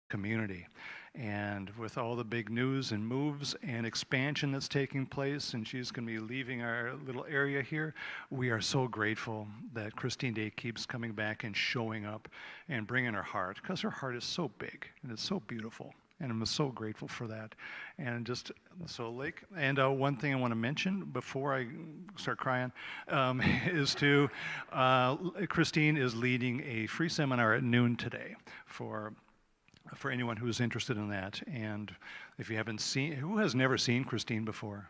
community. And with all the big news and moves and expansion that's taking place, and she's going to be leaving our little area here, we are so grateful that Christine Day keeps coming back and showing up and bringing her heart, because her heart is so big and it's so beautiful. And I'm so grateful for that. And just so, Lake, and one thing I want to mention before I start crying is Christine is leading a free seminar at noon today for anyone who's interested in that. And if you haven't seen, who has never seen Christine before?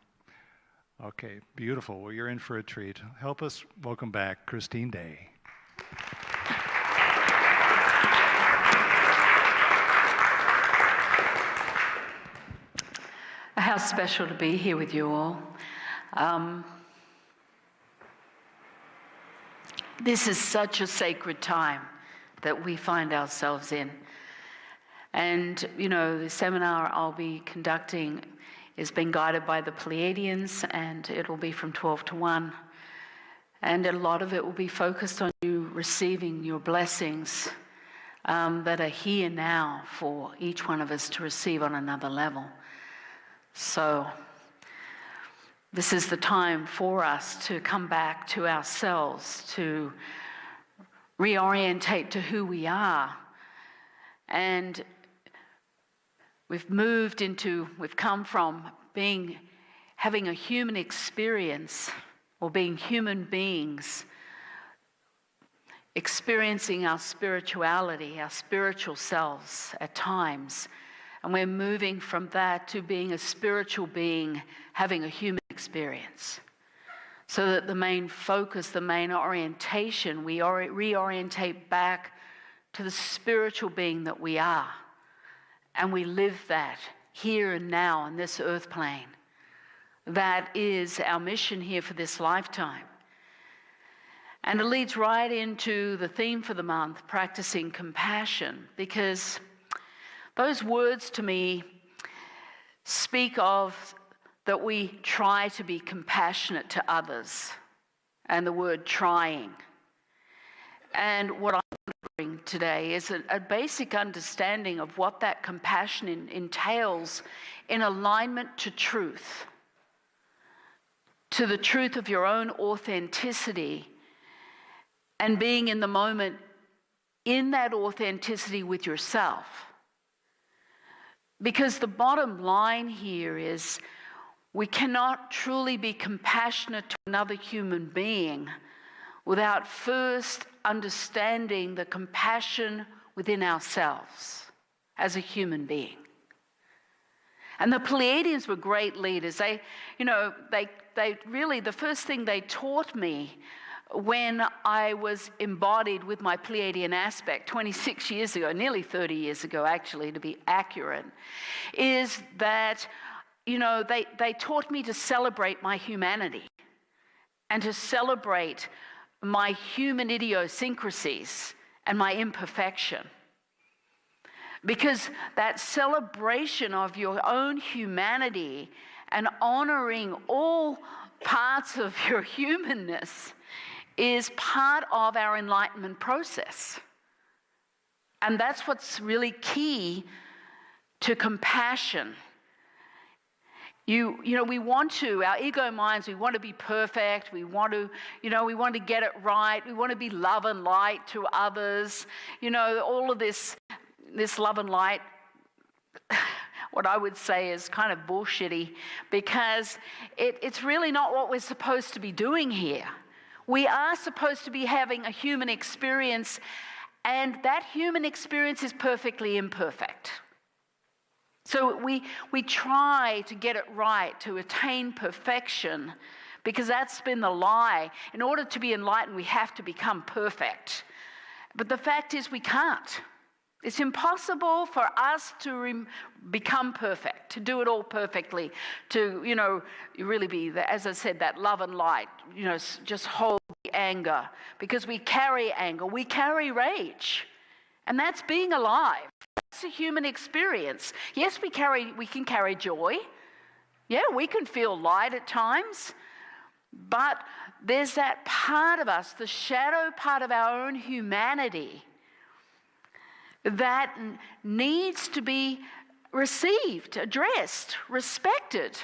Okay, beautiful. Well, you're in for a treat. Help us welcome back Christine Day. How special to be here with you all. This is such a sacred time that we find ourselves in. And, you know, the seminar I'll be conducting is being guided by the Pleiadians, and it'll be from 12 to 1. And a lot of it will be focused on you receiving your blessings that are here now for each one of us to receive on another level. So this is the time for us to come back to ourselves, to reorientate to who we are. And we've come from having a human experience, or being human beings, experiencing our spirituality, our spiritual selves at times. And we're moving from that to being a spiritual being, having a human experience. So that the main focus, the main orientation, we reorientate back to the spiritual being that we are. And we live that here and now on this earth plane. That is our mission here for this lifetime. And it leads right into the theme for the month, practicing compassion, because those words to me speak of that we try to be compassionate to others, and the word trying. And what I'm bring today is a basic understanding of what that compassion entails in alignment to truth, to the truth of your own authenticity, and being in the moment in that authenticity with yourself. Because the bottom line here is we cannot truly be compassionate to another human being without first understanding the compassion within ourselves as a human being. And the Pleiadians were great leaders. They really, the first thing they taught me when I was embodied with my Pleiadian aspect 26 years ago, nearly 30 years ago actually, to be accurate, is that, they taught me to celebrate my humanity and to celebrate my human idiosyncrasies and my imperfection. Because that celebration of your own humanity and honoring all parts of your humanness is part of our enlightenment process. And that's what's really key to compassion. We want to, our ego minds, we want to be perfect. We want to, we want to get it right. We want to be love and light to others. All of this love and light, what I would say is kind of bullshitty, because it's really not what we're supposed to be doing here. We are supposed to be having a human experience, and that human experience is perfectly imperfect. So we try to get it right, to attain perfection, because that's been the lie. In order to be enlightened, we have to become perfect. But the fact is we can't. It's impossible for us to become perfect, to do it all perfectly, to, really be, as I said, that love and light, just hold the anger. Because we carry anger, we carry rage. And that's being alive. That's a human experience. Yes, we can carry joy. Yeah, we can feel light at times. But there's that part of us, the shadow part of our own humanity, that needs to be received, addressed, respected.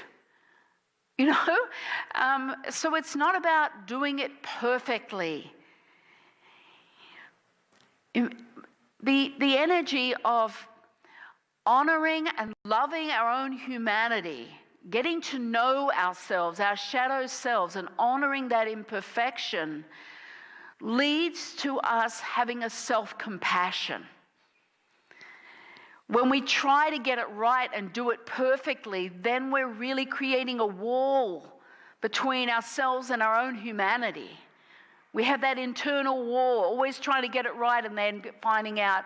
You know? So it's not about doing it perfectly. The energy of honoring and loving our own humanity, getting to know ourselves, our shadow selves, and honoring that imperfection leads to us having a self-compassion. When we try to get it right and do it perfectly, then we're really creating a wall between ourselves and our own humanity. We have that internal war, always trying to get it right and then finding out,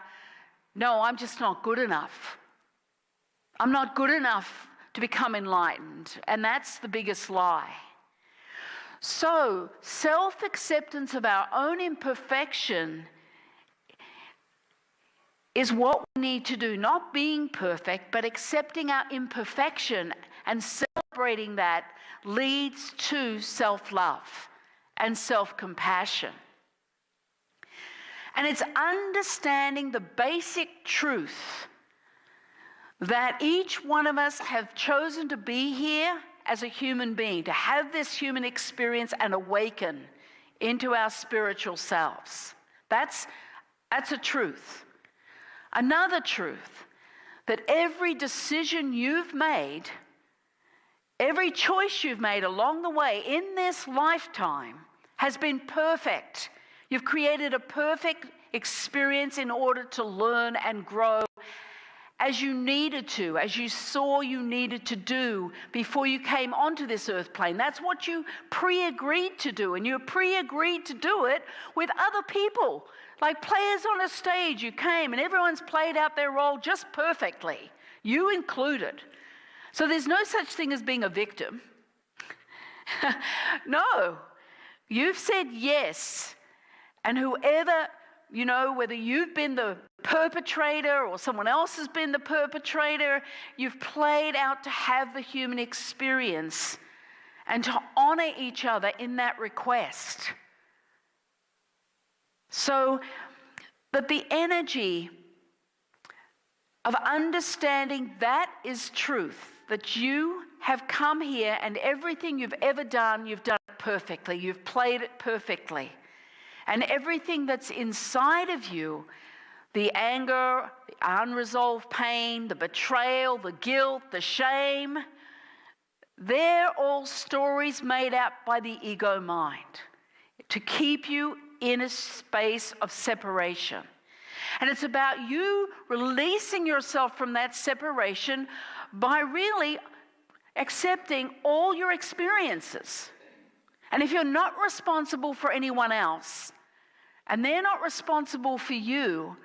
no, I'm just not good enough. I'm not good enough to become enlightened. And that's the biggest lie. So, self-acceptance of our own imperfection is what we need to do. Not being perfect, but accepting our imperfection and celebrating that leads to self-love and self-compassion. And it's understanding the basic truth that each one of us have chosen to be here as a human being, to have this human experience and awaken into our spiritual selves. That's a truth. Another truth, that every decision you've made, every choice you've made along the way in this lifetime has been perfect. You've created a perfect experience in order to learn and grow as you needed to, as you saw you needed to do before you came onto this earth plane. That's what you pre-agreed to do, and you pre-agreed to do it with other people. Like players on a stage, you came and everyone's played out their role just perfectly, you included. So there's no such thing as being a victim. No, you've said yes, and whoever, you know, whether you've been the perpetrator or someone else has been the perpetrator, you've played out to have the human experience and to honor each other in that request. So that the energy of understanding that is truth, that you have come here and everything you've ever done, you've done it perfectly, you've played it perfectly. And everything that's inside of you, the anger, the unresolved pain, the betrayal, the guilt, the shame, they're all stories made up by the ego mind to keep you in a space of separation. And it's about you releasing yourself from that separation by really accepting all your experiences. And if you're not responsible for anyone else, and they're not responsible for you,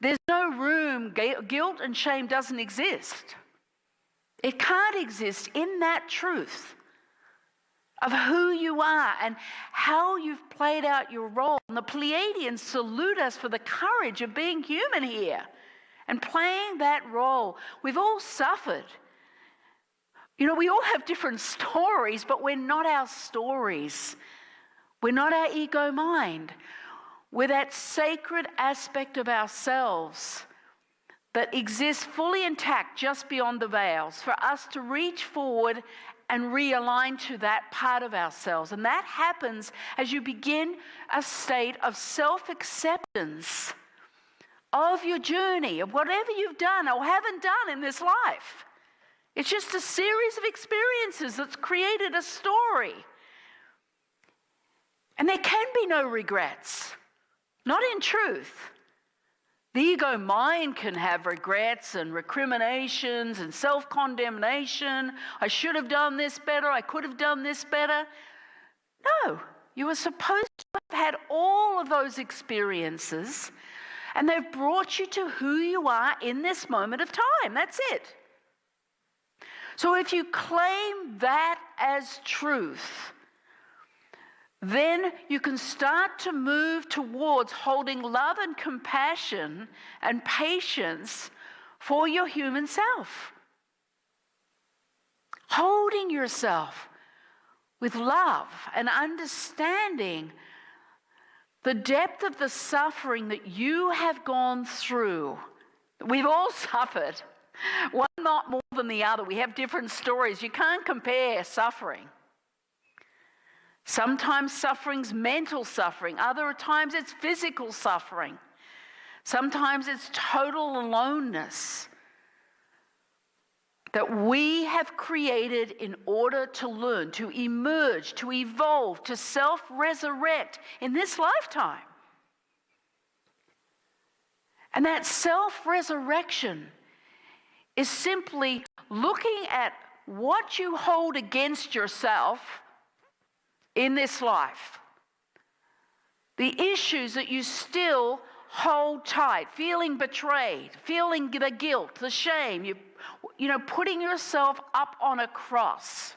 there's no room. Guilt and shame doesn't exist. It can't exist in that truth of who you are and how you've played out your role. And the Pleiadians salute us for the courage of being human here and playing that role. We've all suffered. You know, we all have different stories, but we're not our stories. We're not our ego mind. We're that sacred aspect of ourselves that exists fully intact just beyond the veils for us to reach forward and realign to that part of ourselves. And that happens as you begin a state of self-acceptance of your journey, of whatever you've done or haven't done in this life. It's just a series of experiences that's created a story. And there can be no regrets, not in truth. The ego mind can have regrets and recriminations and self-condemnation. I should have done this better. I could have done this better. No, you were supposed to have had all of those experiences, and they've brought you to who you are in this moment of time. That's it. So if you claim that as truth, then you can start to move towards holding love and compassion and patience for your human self. Holding yourself with love and understanding the depth of the suffering that you have gone through. We've all suffered, one not more than the other. We have different stories. You can't compare suffering. Sometimes suffering's mental suffering. Other times it's physical suffering. Sometimes it's total aloneness that we have created in order to learn, to emerge, to evolve, to self-resurrect in this lifetime. And that self-resurrection is simply looking at what you hold against yourself in this life. The issues that you still hold tight, feeling betrayed, feeling the guilt, the shame, you know, putting yourself up on a cross.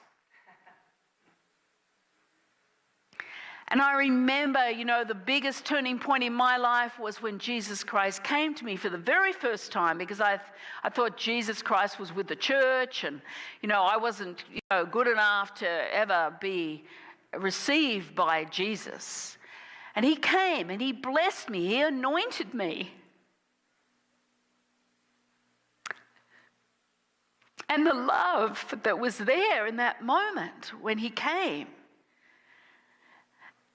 And I remember, you know, the biggest turning point in my life was when Jesus Christ came to me for the very first time, because I thought Jesus Christ was with the church, and, you know, I wasn't, you know, good enough to ever be received by Jesus. And he came and he blessed me, he anointed me. And the love that was there in that moment when he came.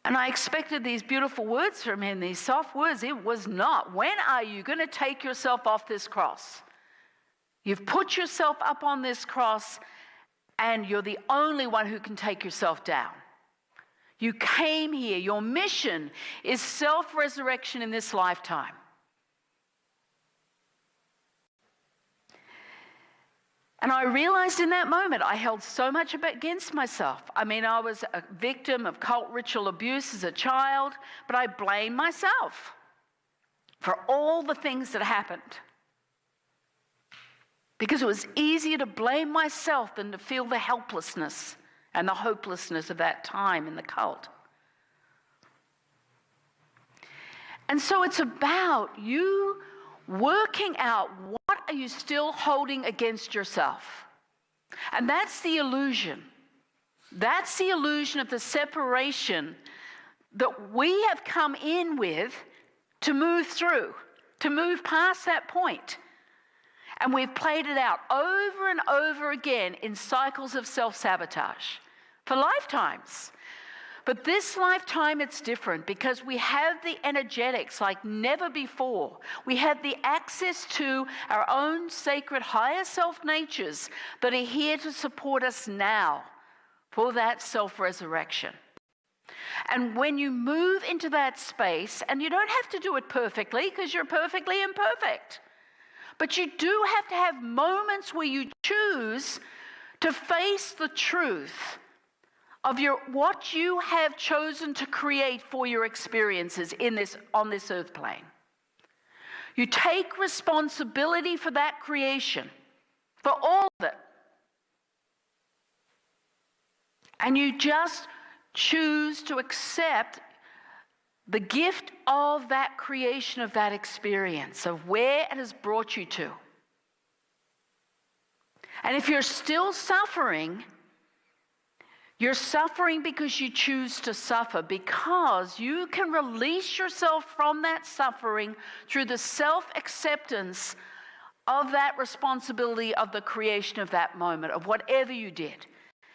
And I expected these beautiful words from him, these soft words. It was not. When are you going to take yourself off this cross? You've put yourself up on this cross, and you're the only one who can take yourself down. You came here. Your mission is self-resurrection in this lifetime. And I realized in that moment I held so much against myself. I mean, I was a victim of cult ritual abuse as a child, but I blamed myself for all the things that happened. Because it was easier to blame myself than to feel the helplessness and the hopelessness of that time in the cult. And so it's about you working out what are you still holding against yourself. And that's the illusion. That's the illusion of the separation that we have come in with to move through, to move past that point. And we've played it out over and over again in cycles of self-sabotage for lifetimes. But this lifetime, it's different because we have the energetics like never before. We have the access to our own sacred higher self natures that are here to support us now for that self-resurrection. And when you move into that space, and you don't have to do it perfectly because you're perfectly imperfect, but you do have to have moments where you choose to face the truth of what you have chosen to create for your experiences on this earth plane. You take responsibility for that creation, for all of it. And you just choose to accept the gift of that creation, of that experience, of where it has brought you to. And if you're still suffering, you're suffering because you choose to suffer, because you can release yourself from that suffering through the self-acceptance of that responsibility of the creation of that moment, of whatever you did.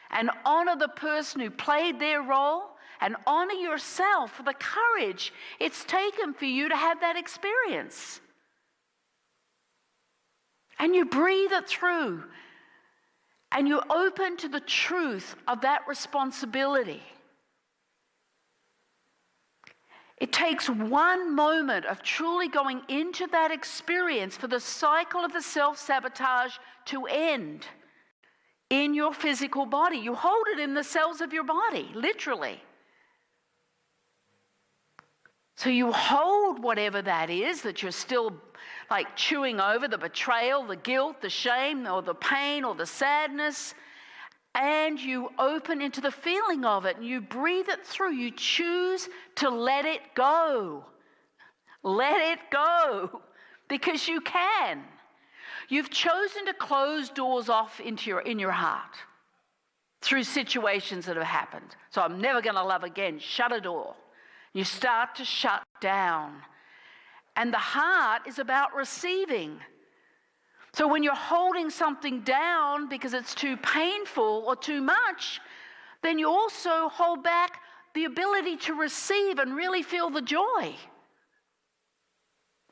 And honor the person who played their role, and honor yourself for the courage it's taken for you to have that experience. And you breathe it through. And you're open to the truth of that responsibility. It takes one moment of truly going into that experience for the cycle of the self-sabotage to end in your physical body. You hold it in the cells of your body, literally. So you hold whatever that is that you're still like chewing over, the betrayal, the guilt, the shame, or the pain, or the sadness, and you open into the feeling of it, and you breathe it through. You choose to let it go. Let it go, because you can. You've chosen to close doors off in your heart through situations that have happened. So I'm never going to love again. Shut a door. You start to shut down. And the heart is about receiving. So when you're holding something down because it's too painful or too much, then you also hold back the ability to receive and really feel the joy.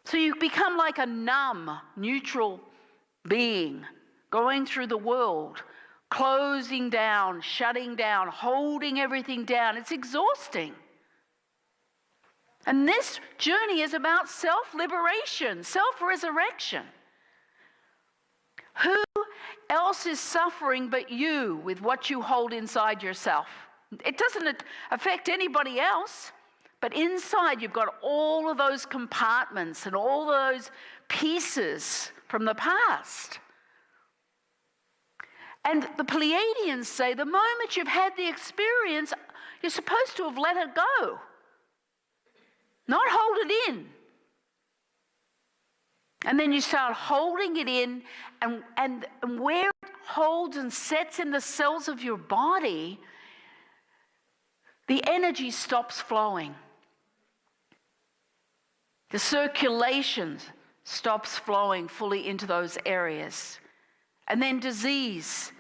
So you become like a numb, neutral being going through the world, closing down, shutting down, holding everything down. It's exhausting. And this journey is about self-liberation, self-resurrection. Who else is suffering but you with what you hold inside yourself? It doesn't affect anybody else, but inside you've got all of those compartments and all those pieces from the past. And the Pleiadians say the moment you've had the experience, you're supposed to have let it go, not hold it in. And then you start holding it in, and where it holds and sets in the cells of your body, the energy stops flowing. The circulation stops flowing fully into those areas. And then disease,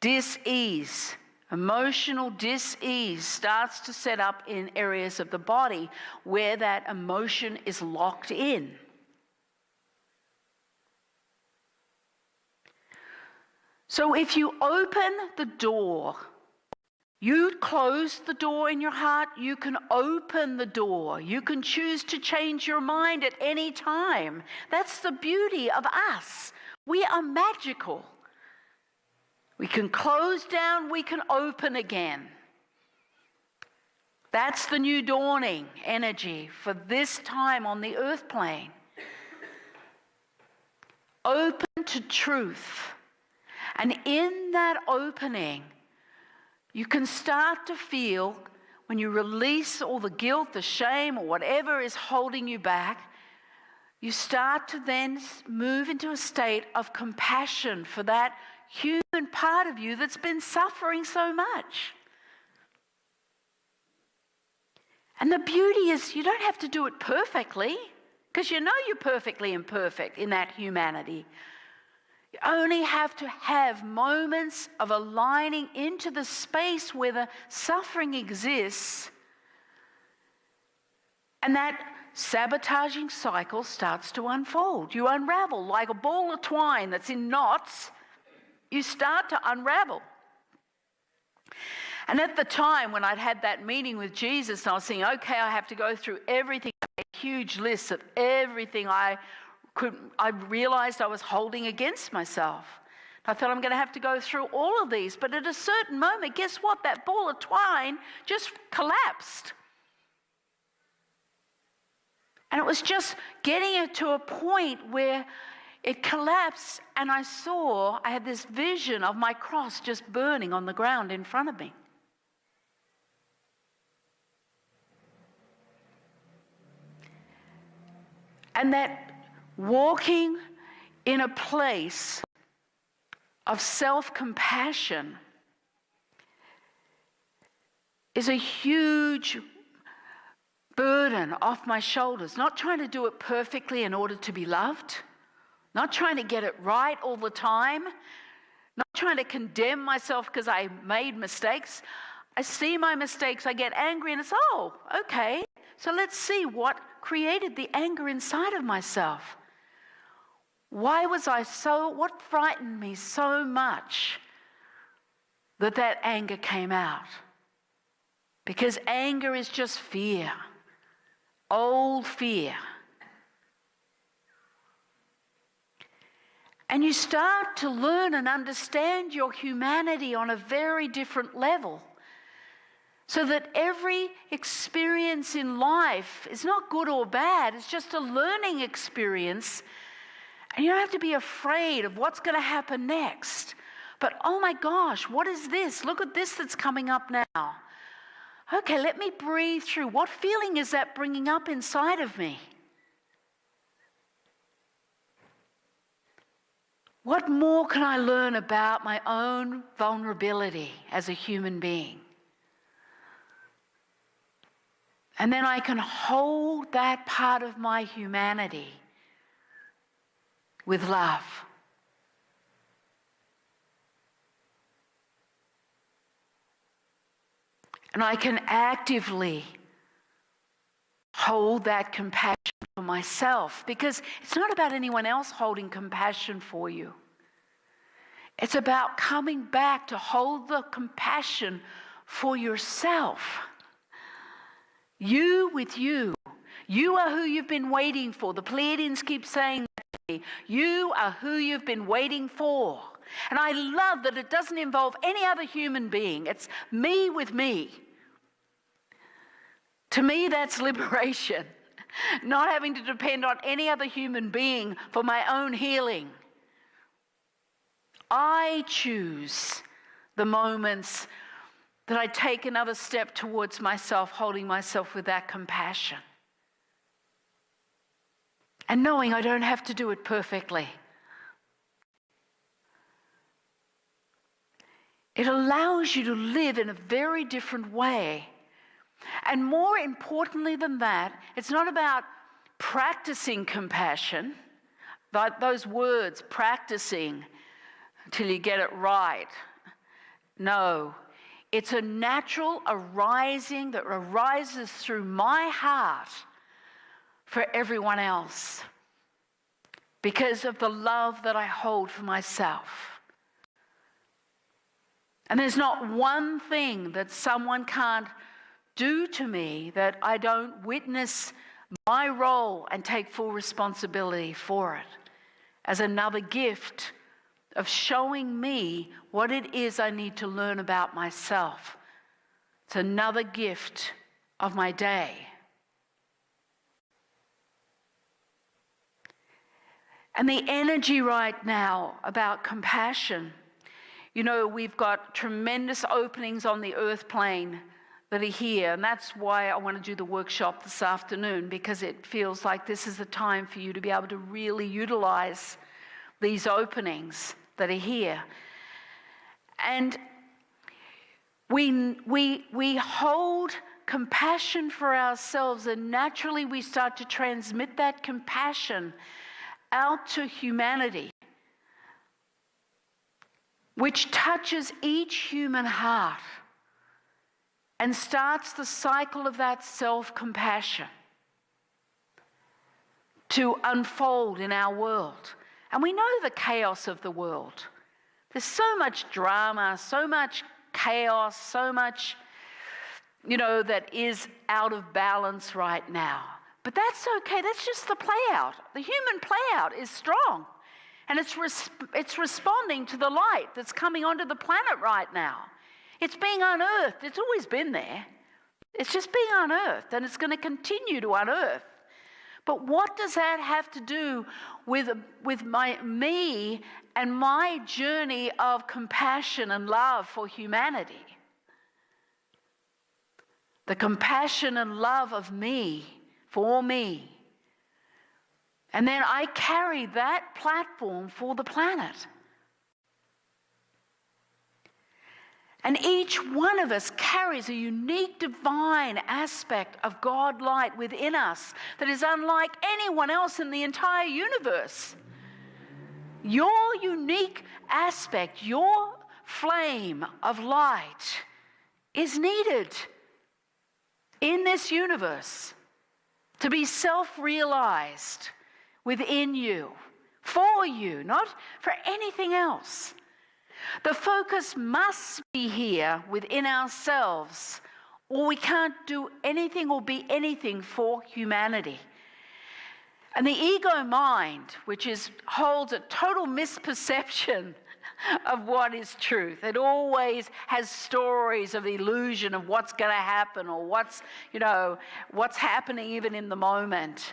dis-ease, emotional dis-ease starts to set up in areas of the body where that emotion is locked in. So if you open the door, you close the door in your heart, you can open the door. You can choose to change your mind at any time. That's the beauty of us. We are magical. We can close down, we can open again. That's the new dawning energy for this time on the earth plane. Open to truth. And in that opening, you can start to feel, when you release all the guilt, the shame, or whatever is holding you back, you start to then move into a state of compassion for that human part of you that's been suffering so much. And the beauty is you don't have to do it perfectly, because you know you're perfectly imperfect in that humanity. You only have to have moments of aligning into the space where the suffering exists, and that sabotaging cycle starts to unfold. You unravel like a ball of twine that's in knots. You start to unravel. And at the time when I'd had that meeting with Jesus, and I was saying, okay, I have to go through everything, a huge list of everything I realized I was holding against myself. I thought, I'm going to have to go through all of these. But at a certain moment, guess what? That ball of twine just collapsed. And it was just getting it to a point where it collapsed, and I had this vision of my cross just burning on the ground in front of me. And that walking in a place of self-compassion is a huge burden off my shoulders. Not trying to do it perfectly in order to be loved, not trying to get it right all the time, not trying to condemn myself because I made mistakes. I see my mistakes, I get angry, and it's, oh, okay, so let's see what created the anger inside of myself. What frightened me so much that anger came out? Because anger is just fear, old fear. And you start to learn and understand your humanity on a very different level. So that every experience in life is not good or bad, it's just a learning experience. And you don't have to be afraid of what's going to happen next. But oh my gosh, what is this? Look at this that's coming up now. Okay, let me breathe through. What feeling is that bringing up inside of me? What more can I learn about my own vulnerability as a human being? And then I can hold that part of my humanity with love. And I can actively hold that compassion for myself, because it's not about anyone else holding compassion for you. It's about coming back to hold the compassion for yourself. You with you. You are who you've been waiting for. The Pleiadians keep saying that to me. You are who you've been waiting for. And I love that it doesn't involve any other human being. It's me with me. To me, that's liberation. Not having to depend on any other human being for my own healing. I choose the moments that I take another step towards myself, holding myself with that compassion. And knowing I don't have to do it perfectly. It allows you to live in a very different way. And more importantly than that, it's not about practicing compassion, like those words, practicing till you get it right. No, it's a natural arising that arises through my heart for everyone else because of the love that I hold for myself. And there's not one thing that someone can't do to me that I don't witness my role and take full responsibility for it as another gift of showing me what it is I need to learn about myself. It's another gift of my day. And the energy right now about compassion, you know, we've got tremendous openings on the earth plane that are here, and that's why I want to do the workshop this afternoon, because it feels like this is the time for you to be able to really utilize these openings that are here. And we hold compassion for ourselves, and naturally we start to transmit that compassion out to humanity, which touches each human heart and starts the cycle of that self-compassion to unfold in our world. And we know the chaos of the world. There's so much drama, so much chaos, so much, you know, that is out of balance right now. But that's okay. That's just the play out. The human play out is strong. And it's responding to the light that's coming onto the planet right now. It's being unearthed. It's always been there. It's just being unearthed, and it's going to continue to unearth. But what does that have to do with me and my journey of compassion and love for humanity? The compassion and love of me, for me. And then I carry that platform for the planet. And each one of us carries a unique divine aspect of God light within us that is unlike anyone else in the entire universe. Your unique aspect, your flame of light is needed in this universe to be self-realized within you, for you, not for anything else. The focus must be here within ourselves, or we can't do anything or be anything for humanity. And the ego mind, which holds a total misperception of what is truth. It always has stories of the illusion of what's going to happen, or what's happening even in the moment.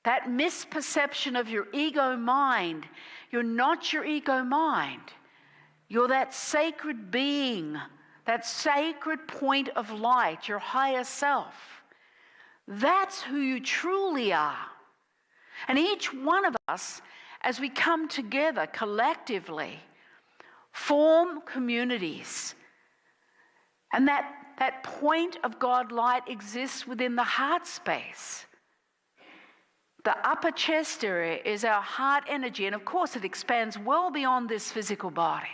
That misperception of your ego mind, you're not your ego mind. You're that sacred being, that sacred point of light, your higher self. That's who you truly are. And each one of us, as we come together collectively, form communities. And that that point of God light exists within the heart space. The upper chest area is our heart energy, and of course it expands well beyond this physical body.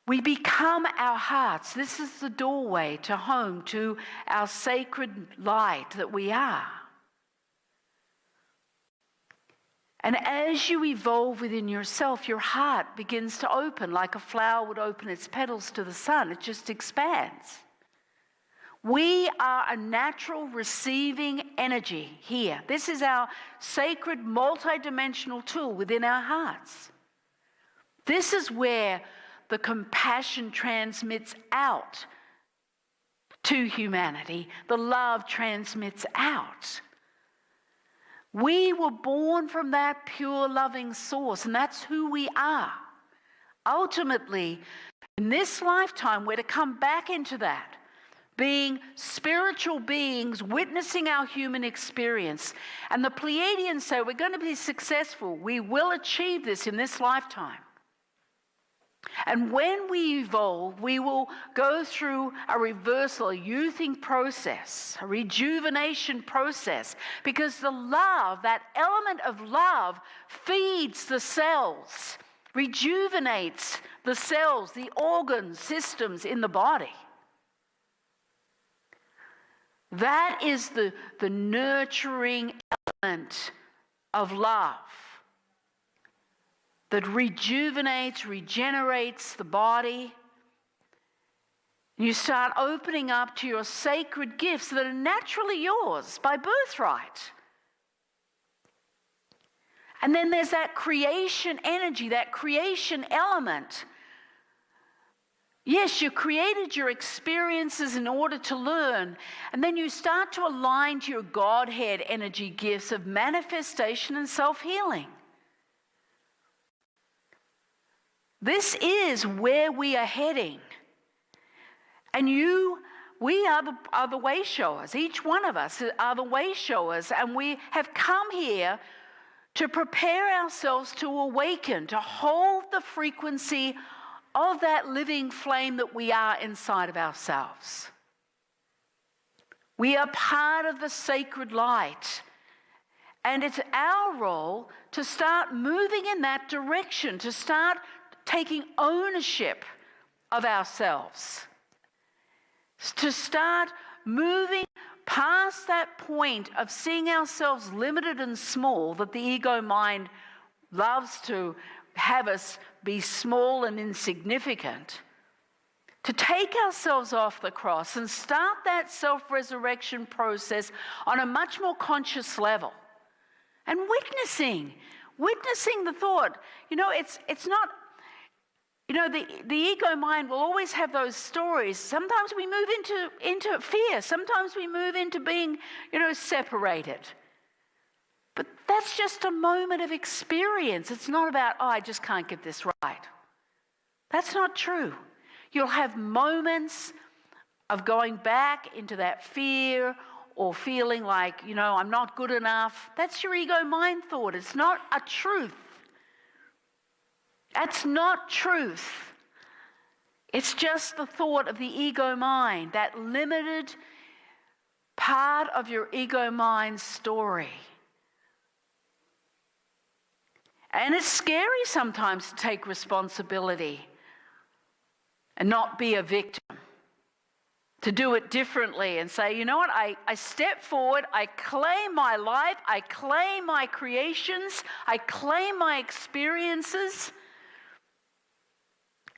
We become our hearts. This is the doorway to home, to our sacred light that we are. And as you evolve within yourself, your heart begins to open like a flower would open its petals to the sun. It just expands. We are a natural receiving energy here. This is our sacred multidimensional tool within our hearts. This is where the compassion transmits out to humanity. The love transmits out. We were born from that pure loving source, and that's who we are. Ultimately, in this lifetime, we're to come back into that, being spiritual beings witnessing our human experience. And the Pleiadians say we're going to be successful. We will achieve this in this lifetime. And when we evolve, we will go through a reversal, a youthing process, a rejuvenation process, because the love, that element of love, feeds the cells, rejuvenates the cells, the organs, systems in the body. That is the nurturing element of love that rejuvenates, regenerates the body. You start opening up to your sacred gifts that are naturally yours by birthright. And then there's that creation energy, that creation element. Yes, you created your experiences in order to learn, and then you start to align to your Godhead energy gifts of manifestation and self-healing. This is where we are heading. And we are the way showers. Each one of us are the way showers, and we have come here to prepare ourselves to awaken, to hold the frequency of that living flame that we are inside of ourselves. We are part of the sacred light. And it's our role to start moving in that direction, to start taking ownership of ourselves, to start moving past that point of seeing ourselves limited and small, that the ego mind loves to have us be small and insignificant, to take ourselves off the cross and start that self-resurrection process on a much more conscious level. And witnessing the thought. It's not, the ego mind will always have those stories. Sometimes we move into fear. Sometimes we move into being, separated. But that's just a moment of experience. It's not about, I just can't get this right. That's not true. You'll have moments of going back into that fear or feeling like, I'm not good enough. That's your ego mind thought. It's not a truth. That's not truth. It's just the thought of the ego mind, that limited part of your ego mind's story. And it's scary sometimes to take responsibility and not be a victim. To do it differently and say, you know what, I step forward, I claim my life, I claim my creations, I claim my experiences.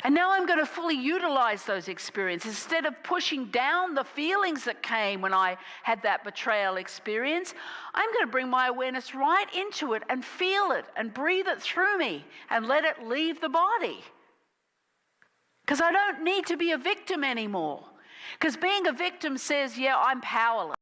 And now I'm going to fully utilize those experiences. Instead of pushing down the feelings that came when I had that betrayal experience, I'm going to bring my awareness right into it and feel it and breathe it through me and let it leave the body. Because I don't need to be a victim anymore. Because being a victim says, yeah, I'm powerless.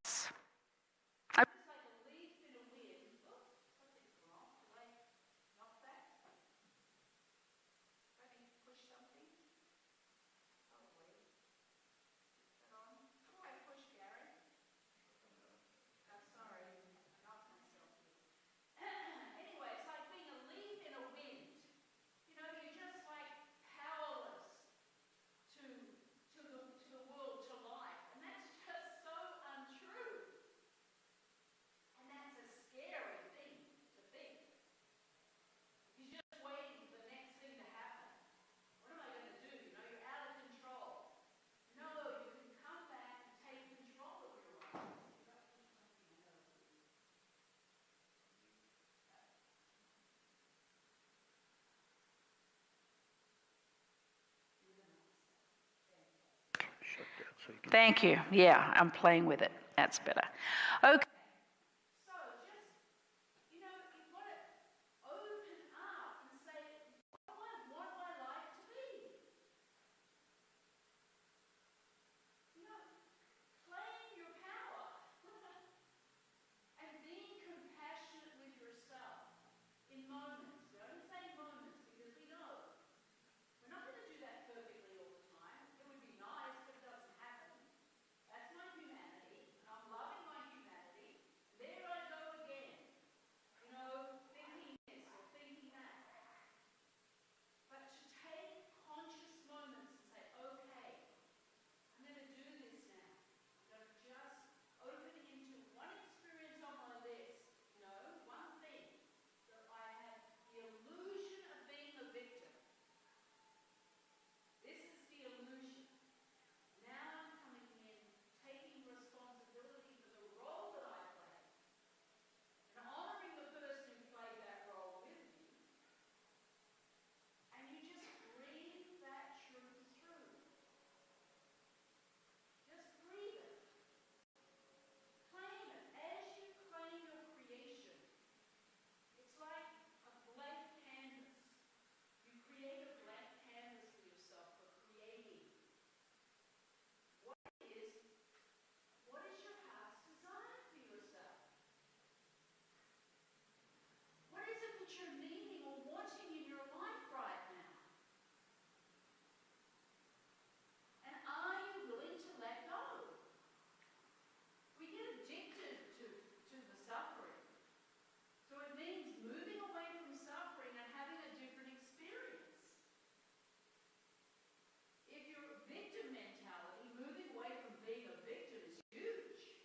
To Thank you. Yeah, I'm playing with it. That's better. Okay. So just, you've got to open up and say, what do I want my life to be? Claim your power. And being compassionate with yourself in moments. We only say moments because we know we're not going to do that perfectly all the time. It would be nice, but it doesn't happen. That's my humanity, and I'm loving my humanity. There I go again, thinking this or thinking that. But to take conscious moments and say, okay, I'm going to do this now. I'm going to just open into one experience on my list, one thing that I had the illusion of being a victim. This is the illusion. Now I'm coming in, taking responsibility for the role that I play, and honoring the person who played that role with me. And you just breathe that truth through. Just breathe it. Claim it. As you claim your creation, it's like a blank canvas. You create a blank canvas for yourself for creating. What is your heart's desire for yourself? What is it that you're needing or wanting in your life right now? And are you willing to let go? We get addicted to the suffering. So it means moving away from suffering and having a different experience. If you're a victim mentality, moving away from being a victim is huge.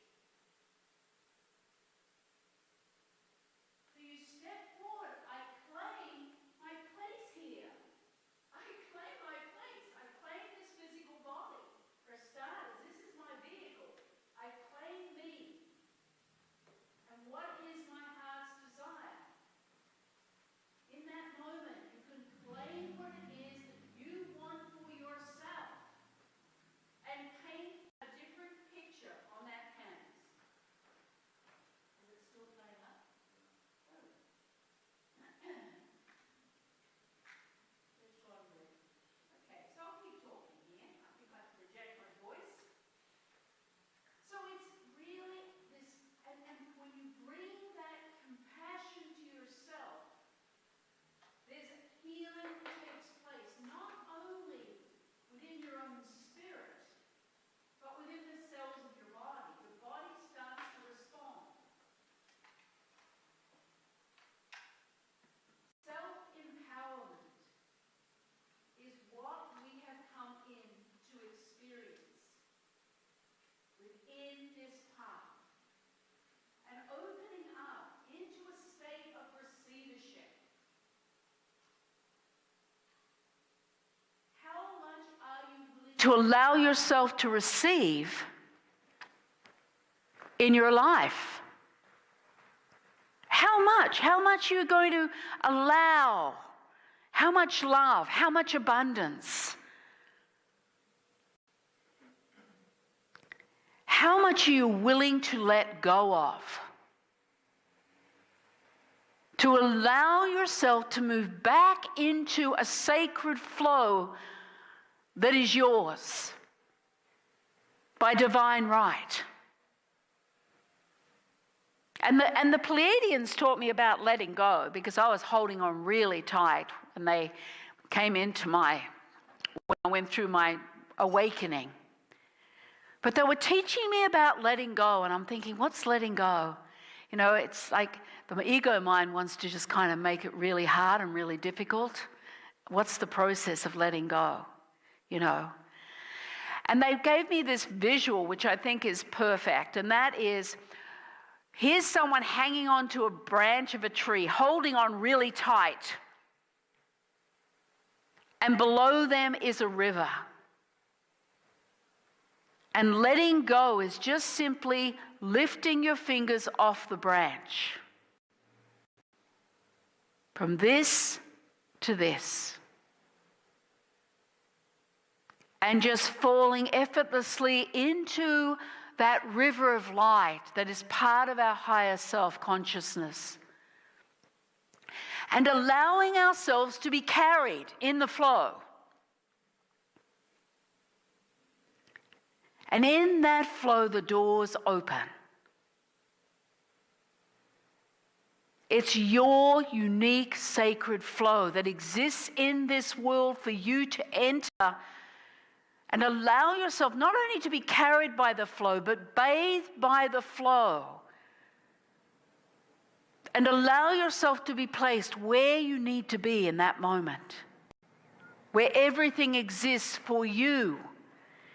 So you step forward. I claim my place here. I claim my place. I claim this physical body. For starters, this is my vehicle. I claim me. And what is my heart's desire? In that moment, you can claim what it is that you want for yourself and paint a different picture on that canvas. Is it still playing up? Oh. Which one will it? Okay, so I'll keep talking here. I think I can project my voice. So it's really this, and when you bring that compassion to yourself, there's healing that takes place, not only within your own spirit, but within the cells of your body. The body starts to respond. Self-empowerment is what we have come in to experience within this path. And opening up into a state of receivership. How much are you willing to allow yourself to receive in your life? How much? How much are you going to allow? How much love? How much abundance? How much are you willing to let go of? To allow yourself to move back into a sacred flow that is yours by divine right. And the Pleiadians taught me about letting go because I was holding on really tight when they came into when I went through my awakening. But they were teaching me about letting go, and I'm thinking, what's letting go? It's like the ego mind wants to just kind of make it really hard and really difficult. What's the process of letting go? And they gave me this visual, which I think is perfect, and that is, here's someone hanging onto a branch of a tree, holding on really tight. And below them is a river. And letting go is just simply lifting your fingers off the branch. From this to this. and just falling effortlessly into that river of light that is part of our higher self consciousness. And allowing ourselves to be carried in the flow. And in that flow, the doors open. It's your unique sacred flow that exists in this world for you to enter and allow yourself not only to be carried by the flow, but bathed by the flow. And allow yourself to be placed where you need to be in that moment, where everything exists for you.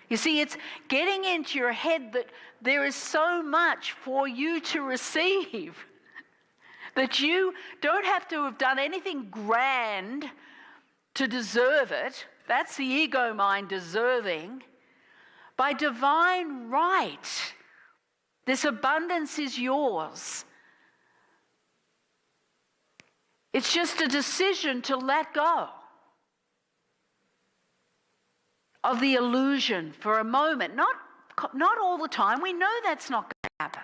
You see, it's getting into your head that there is so much for you to receive. That you don't have to have done anything grand to deserve it. That's the ego mind deserving. By divine right, this abundance is yours. It's just a decision to let go of the illusion for a moment. Not all the time. We know that's not going to happen.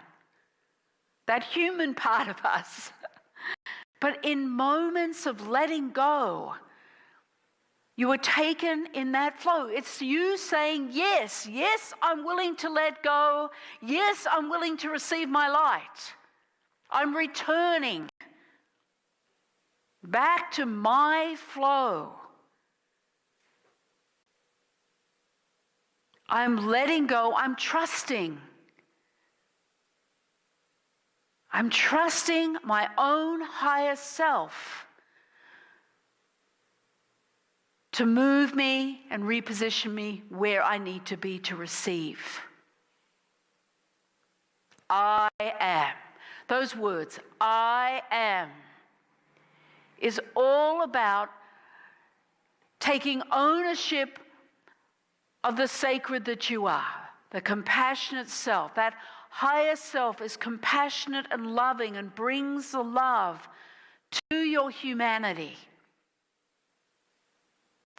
That human part of us. But in moments of letting go, you are taken in that flow. It's you saying, yes, I'm willing to let go. Yes, I'm willing to receive my light. I'm returning back to my flow. I'm letting go. I'm trusting. I'm trusting my own higher self to move me and reposition me where I need to be to receive. I am. Those words, I am, is all about taking ownership of the sacred that you are, the compassionate self. That higher self is compassionate and loving and brings the love to your humanity.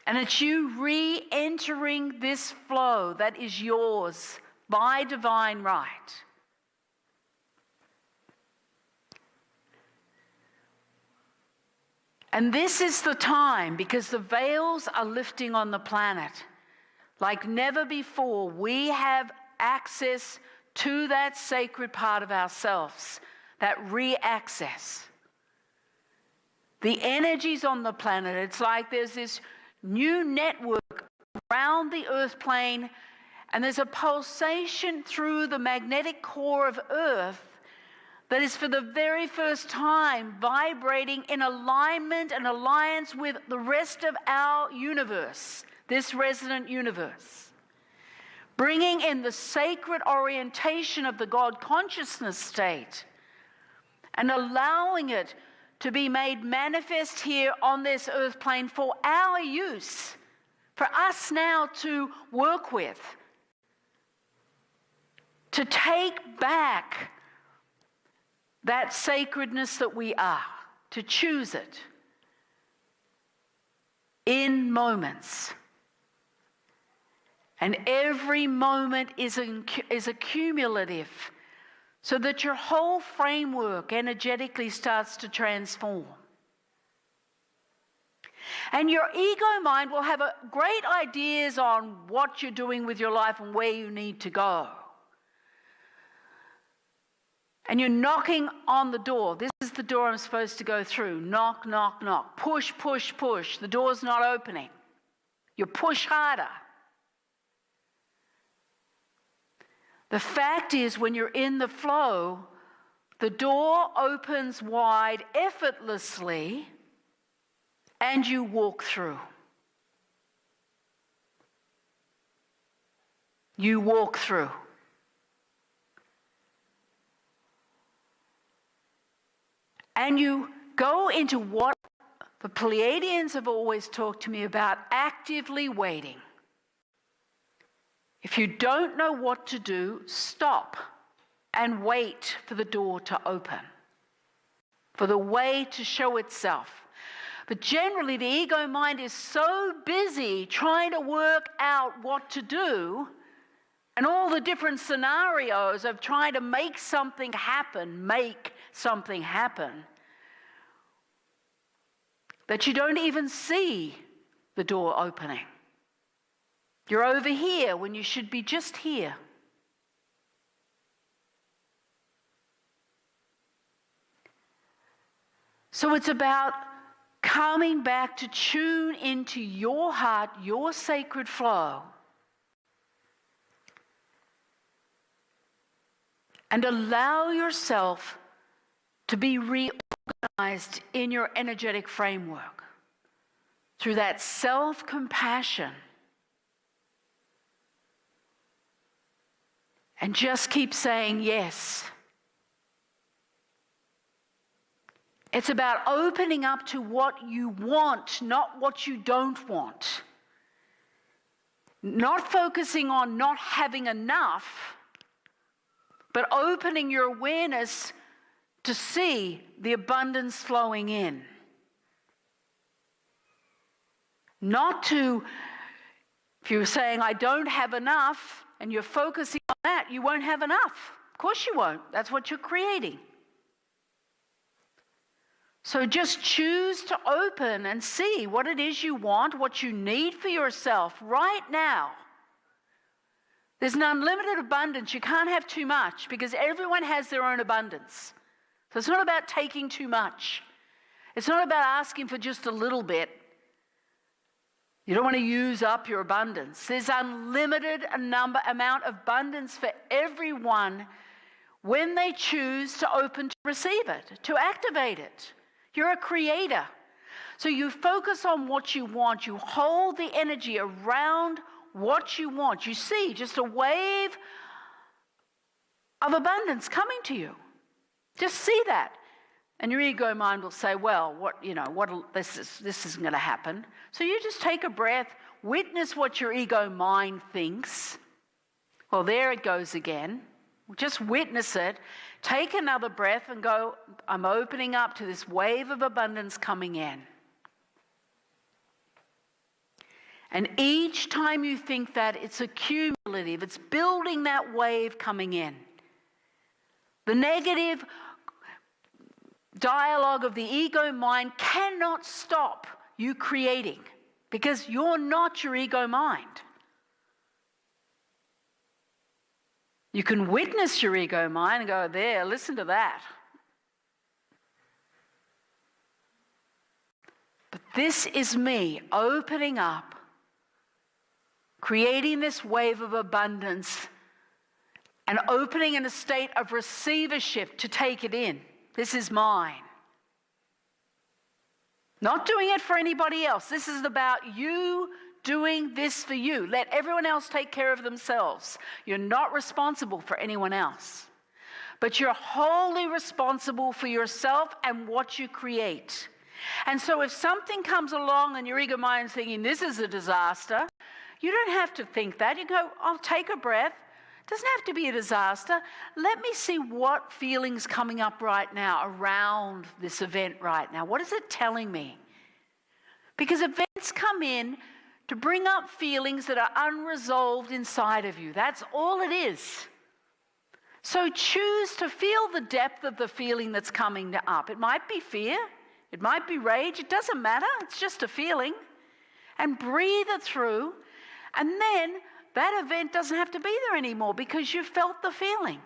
And it's you re-entering this flow that is yours by divine right. And this is the time, because the veils are lifting on the planet. Like never before, we have access to that sacred part of ourselves, that re-access. The energies on the planet, it's like there's this new network around the earth plane, and there's a pulsation through the magnetic core of Earth that is for the very first time vibrating in alignment and alliance with the rest of our universe, this resonant universe. Bringing in the sacred orientation of the God consciousness state and allowing it to be made manifest here on this earth plane for our use, for us now to work with, to take back that sacredness that we are, to choose it in moments. And every moment is a cumulative, so that your whole framework energetically starts to transform. And your ego mind will have great ideas on what you're doing with your life and where you need to go. And you're knocking on the door. This is the door I'm supposed to go through. Knock, knock, knock. Push, push, push. The door's not opening. You push harder. The fact is, when you're in the flow, the door opens wide effortlessly and you walk through. You walk through. And you go into what the Pleiadians have always talked to me about, actively waiting. If you don't know what to do, stop and wait for the door to open, for the way to show itself. But generally, the ego mind is so busy trying to work out what to do and all the different scenarios of trying to make something happen, that you don't even see the door opening. You're over here when you should be just here. So it's about coming back to tune into your heart, your sacred flow, and allow yourself to be reorganized in your energetic framework through that self-compassion. And just keep saying yes. It's about opening up to what you want, not what you don't want. Not focusing on not having enough, but opening your awareness to see the abundance flowing in. Not to, if you're saying, I don't have enough, and you're focusing on that, you won't have enough. Of course you won't. That's what you're creating. So just choose to open and see what it is you want, what you need for yourself right now. There's an unlimited abundance. You can't have too much because everyone has their own abundance. So it's not about taking too much. It's not about asking for just a little bit. You don't want to use up your abundance. There's unlimited amount of abundance for everyone when they choose to open to receive it, to activate it. You're a creator. So you focus on what you want. You hold the energy around what you want. You see just a wave of abundance coming to you. Just see that. And your ego mind will say, well, this isn't going to happen. So you just take a breath, witness what your ego mind thinks. Well, there it goes again. Just witness it. Take another breath and go, I'm opening up to this wave of abundance coming in. And each time you think that, it's accumulative. It's building that wave coming in. The negative dialogue of the ego mind cannot stop you creating because you're not your ego mind. You can witness your ego mind and go, there, listen to that. But this is me opening up, creating this wave of abundance and opening in a state of receivership to take it in. This is mine. Not doing it for anybody else. This is about you doing this for you. Let everyone else take care of themselves. You're not responsible for anyone else. But you're wholly responsible for yourself and what you create. And so if something comes along and your ego mind's thinking, this is a disaster, you don't have to think that. You go, I'll take a breath. It doesn't have to be a disaster. Let me see what feeling's coming up right now around this event right now. What is it telling me? Because events come in to bring up feelings that are unresolved inside of you. That's all it is. So choose to feel the depth of the feeling that's coming up. It might be fear. It might be rage. It doesn't matter. It's just a feeling. And breathe it through. And then that event doesn't have to be there anymore because you felt the feeling.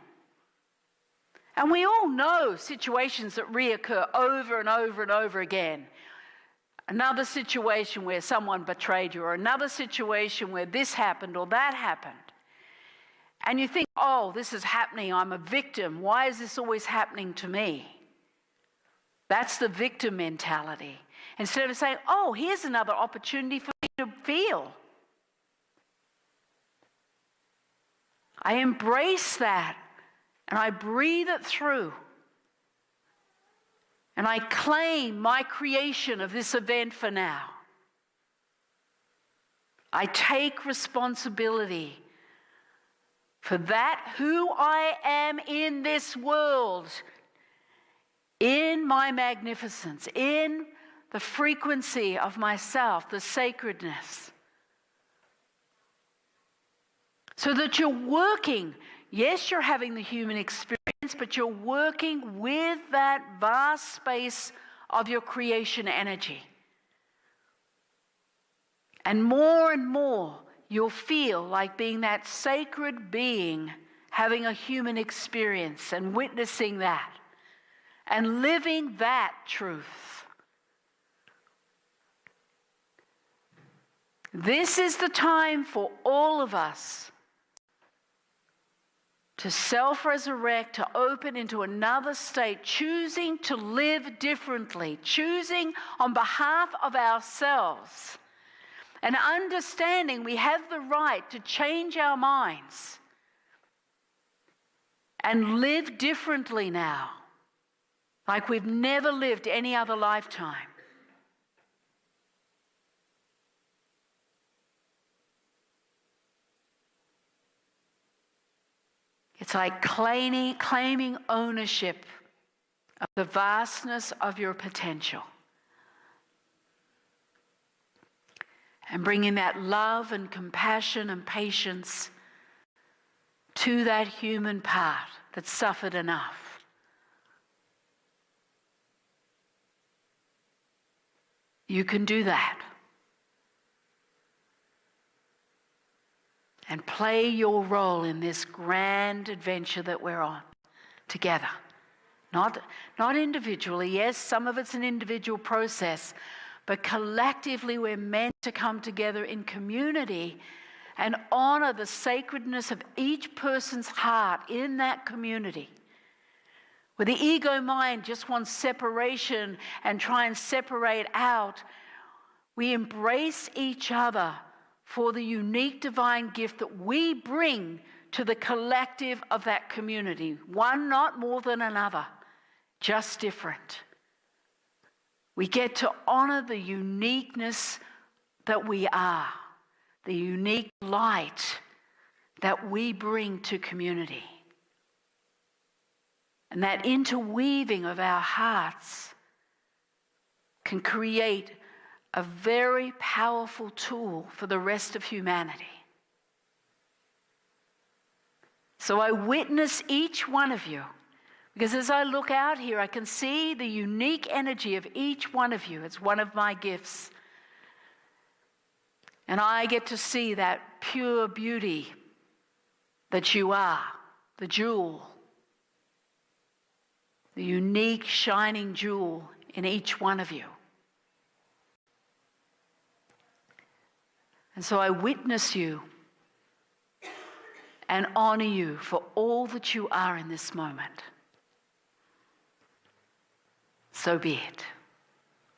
And we all know situations that reoccur over and over and over again. Another situation where someone betrayed you, or another situation where this happened or that happened. And you think, oh, this is happening, I'm a victim. Why is this always happening to me? That's the victim mentality. Instead of saying, oh, here's another opportunity for me to feel. I embrace that and I breathe it through. And I claim my creation of this event for now. I take responsibility for that who I am in this world, in my magnificence, in the frequency of myself, the sacredness. So that you're working, yes, you're having the human experience, but you're working with that vast space of your creation energy. And more, you'll feel like being that sacred being, having a human experience and witnessing that and living that truth. This is the time for all of us to self-resurrect, to open into another state, choosing to live differently, choosing on behalf of ourselves, and understanding we have the right to change our minds and live differently now, like we've never lived any other lifetime. It's like claiming ownership of the vastness of your potential and bringing that love and compassion and patience to that human part that suffered enough. You can do that. And play your role in this grand adventure that we're on together. Not individually. Yes, some of it's an individual process, but collectively we're meant to come together in community and honor the sacredness of each person's heart in that community. Where the ego mind just wants separation and try and separate out, we embrace each other for the unique divine gift that we bring to the collective of that community. One not more than another, just different. We get to honor the uniqueness that we are, the unique light that we bring to community. And that interweaving of our hearts can create a very powerful tool for the rest of humanity. So I witness each one of you, because as I look out here, I can see the unique energy of each one of you. It's one of my gifts. And I get to see that pure beauty that you are, the jewel, the unique shining jewel in each one of you. And so I witness you and honor you for all that you are in this moment. So be it.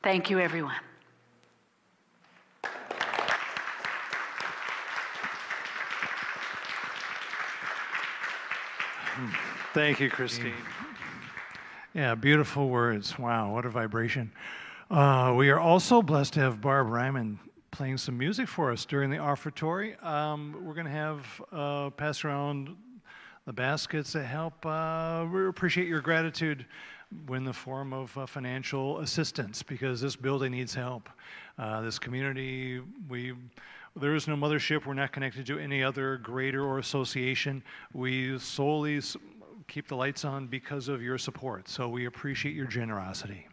Thank you, everyone. Thank you, Christine. Yeah, beautiful words. Wow, what a vibration. We are also blessed to have Barb Ryman playing some music for us during the offertory. We're going to have pass around the baskets that help. We appreciate your gratitude in the form of financial assistance, because this building needs help. This community, there is no mothership. We're not connected to any other grader or association. We solely keep the lights on because of your support. So we appreciate your generosity.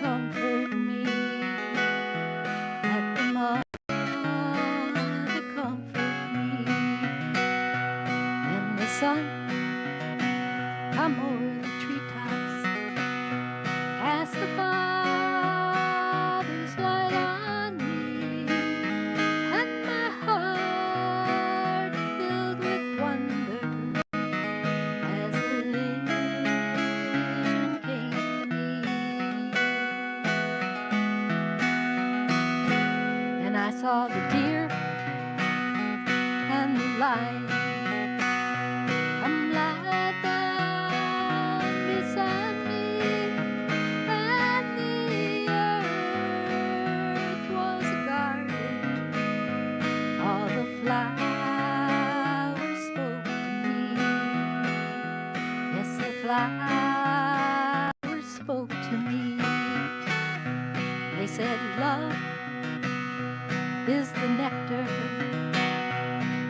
Comfort me. saw the deer and the light come lie down beside me, and the earth was a garden. All the flowers spoke to me. Yes, the flowers spoke to me. They said love is the nectar.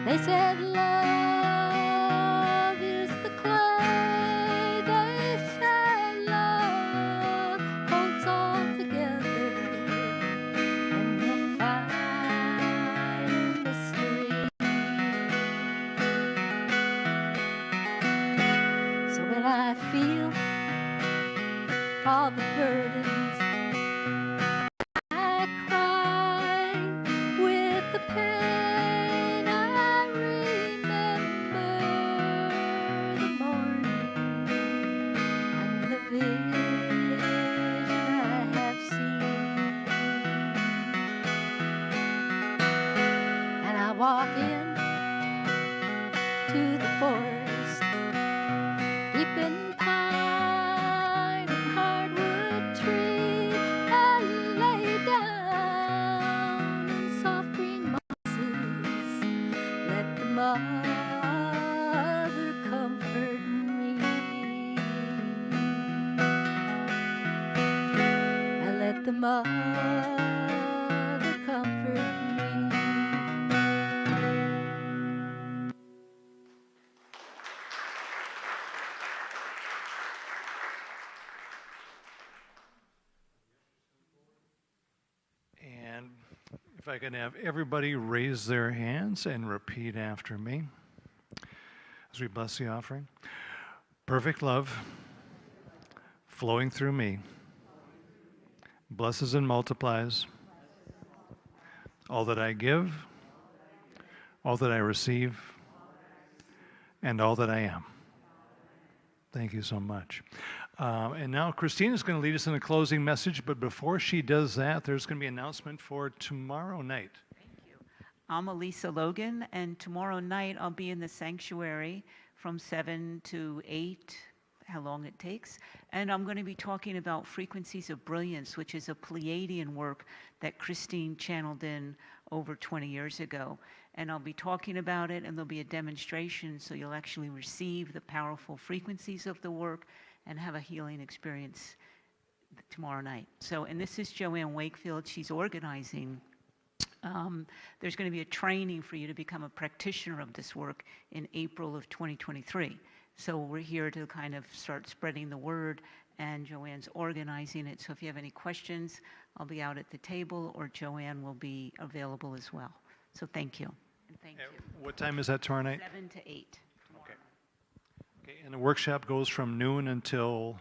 They said love is the clay. They said love holds all together in the fine mystery. So when I feel all the burdens, I cry with the pain. I remember the morning and the vision I have seen. And I walk in to the forest, deep in pine and hardwood tree. I lay down in soft green mosses, let the mother comfort me. I let the mother comfort me. And if I can have everybody raise their hands and repeat after me as we bless the offering. Perfect love flowing through me blesses and multiplies all that I give, all that I receive, and all that I am. Thank you so much. And now Christine is going to lead us in a closing message, but before she does that, there's going to be an announcement for tomorrow night. Thank you. I'm Elisa Logan, and tomorrow night I'll be in the sanctuary from 7 to 8, how long it takes. And I'm going to be talking about Frequencies of Brilliance, which is a Pleiadian work that Christine channeled in over 20 years ago. And I'll be talking about it, and there'll be a demonstration, so you'll actually receive the powerful frequencies of the work and have a healing experience tomorrow night. So, and this is Joanne Wakefield. She's organizing. There's going to be a training for you to become a practitioner of this work in April of 2023. So we're here to kind of start spreading the word, and Joanne's organizing it. So if you have any questions, I'll be out at the table, or Joanne will be available as well. So thank you. And thank you. What time is that tomorrow night? 7 to 8. Okay. Okay, and the workshop goes from noon until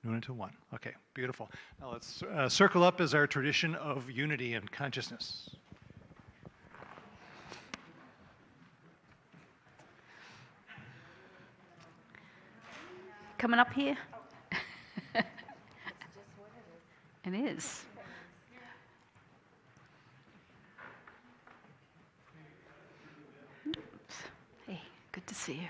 1. Okay, beautiful. Now let's circle up as our tradition of unity and consciousness. Coming up here? It is. Oops. Hey, good to see you.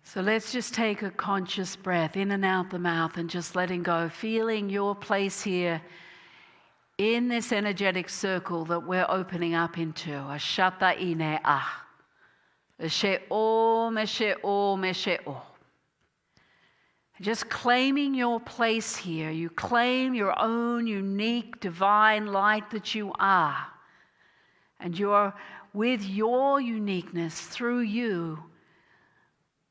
So let's just take a conscious breath in and out the mouth and just letting go, feeling your place here in this energetic circle that we're opening up into. Ashata ine ah. Eshe o, meshe o, meshe o. Just claiming your place here. You claim your own unique divine light that you are. And you're with your uniqueness through you.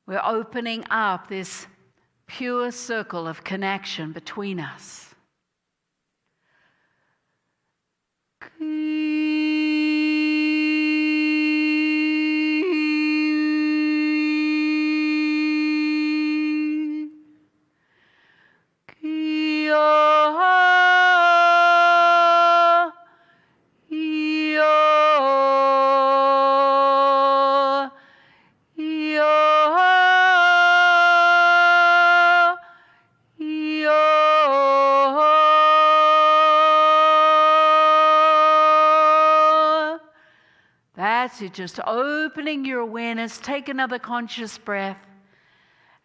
We're opening up this pure circle of connection between us. That's it, just opening your awareness. Take another conscious breath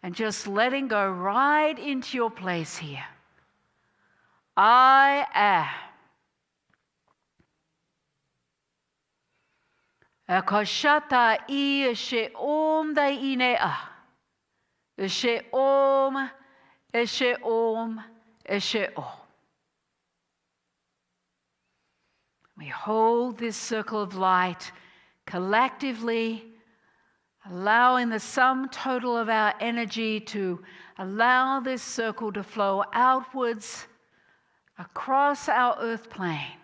and just letting go right into your place here. I am. Akoshata I she om dai inea. She om, she om, she om. We hold this circle of light collectively, allowing the sum total of our energy to allow this circle to flow outwards across our earth plane,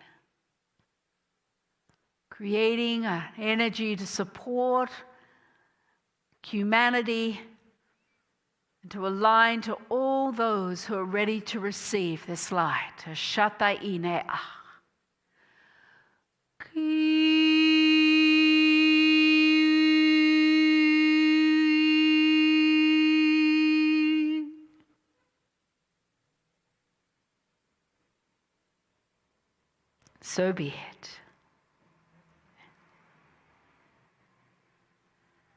creating an energy to support humanity and to align to all those who are ready to receive this light. Shata inea. So be it.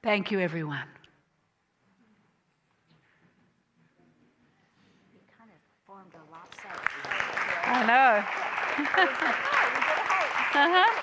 Thank you, everyone. You kind of formed a lopsided. I know. We did it right. Uh-huh.